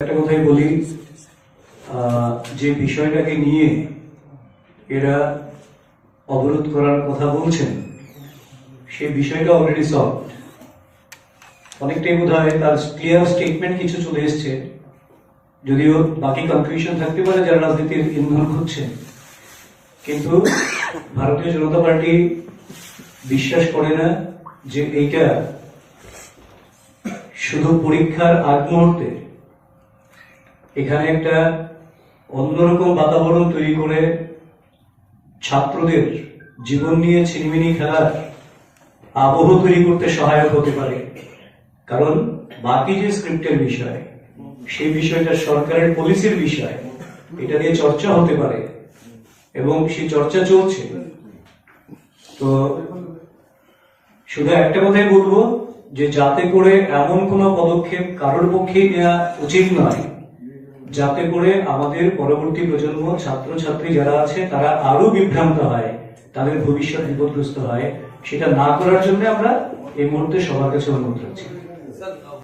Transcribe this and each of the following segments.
একটা কথাই বলি, যে বিষয়টাকে নিয়ে এরা অবরোধ করার কথা বলছেন সেই বিষয়টা অলরেডি সলভ। অনেকটাই বোধ হয় তার ক্লিয়ার স্টেটমেন্ট কিছু চলে এসছে, যদিও বাকি কনফিউশন থাকতে পারে যারা রাজনীতির ইন্ধন খুঁজছেন। কিন্তু ভারতীয় জনতা পার্টি বিশ্বাস করে না যে এইটা শুধু পরীক্ষার আগ মুহূর্তে এখানে একটা অন্যরকম বাতাবরণ তৈরি করে ছাত্রদের জীবন নিয়ে ছিনিমিনি খেলার আবহ তৈরি করতে সহায়ক হতে পারে। কারণ বাকি যে স্ক্রিপ্টের বিষয়, সেই বিষয়টা সরকারের পলিসির বিষয়, এটা নিয়ে চর্চা হতে পারে এবং সেই চর্চা চলছে। তো শুধু একটা কথাই বলবো যে যাতে করে এমন কোন পদক্ষেপ কারোর পক্ষেই নেওয়া উচিত নয় যাতে করে আমাদের পরবর্তী প্রজন্ম ছাত্রছাত্রী যারা আছে তারা আরো বিভ্রান্ত হয়, তাদের ভবিষ্যৎ বিপদগ্রস্ত হয়, সেটা না করার জন্য আমরা এই মুহূর্তে সবার কাছে অনুরোধ রাখছি।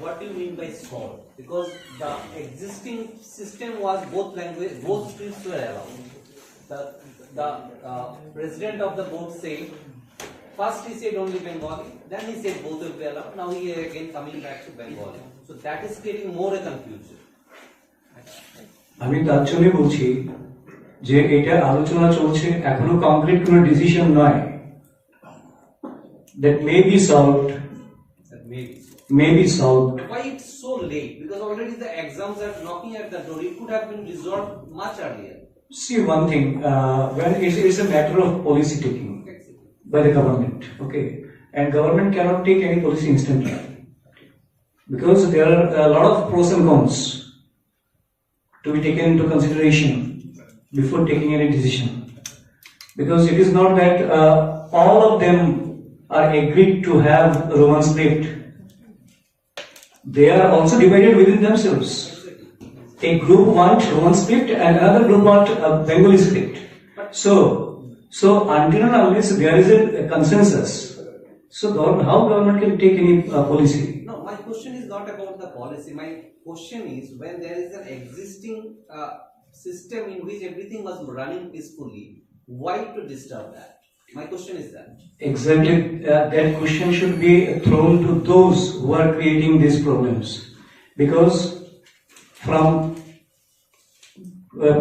What do you mean by solve? Because the existing system was both language, both scripts were allowed. The president of the board said, first he said only Bengali, then he said both will be allowed. Now he is again coming back to Bengali. So that is creating more a confusion. আমি তার জন্য বলছি যে এটা আলোচনা চলছে, এখনো complete কোনো ডিসিশন নয়। That may be solved. May be solved. Why it's so late? Because already the exams are knocking at the door. It could have been resolved much earlier. See one thing, when it is a matter of policy taking by the government, okay, and government cannot take any policy instantly because there are a lot of pros and cons to be taken into consideration before taking any decision. Because it is not that all of them are agreed to have Roman script. They are also divided within themselves. A group want Roman script and another group want Bengali script. So until and unless there is a consensus, so how government can take any policy? No, my question is not about the policy. My question is when there is an existing system in which everything was running peacefully, why to disturb that? My question is that. Exactly, that question should be thrown to those who are creating these problems, because from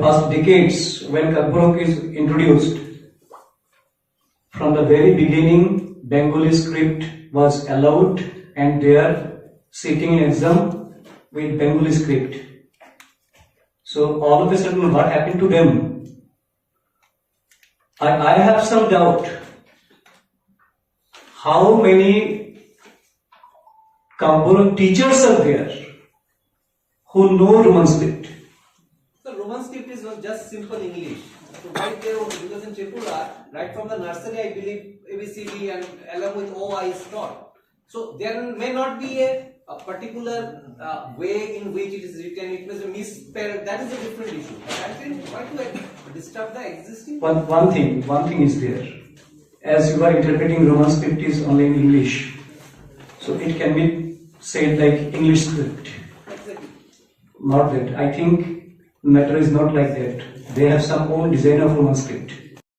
past decades when Kakborok is introduced, from the very beginning Bengali script was allowed and they are sitting in exam with Bengali script. So all of a sudden what happened to them? I have some doubt how many Kakborok teachers are there who know Roman script. The Roman script is not just simple English. So right there, because in Tripura, right from the nursery, I believe ABCD and along with OI is taught. So there may not be a particular way in which it is written. It may be misspelled. That is a different issue. But I think why to disturb the existing? One thing is there. As you are interpreting Roman script is only in English, so it can be said like English script. Exactly. Not that. I think matter is not like that. They have some own design of Roman script.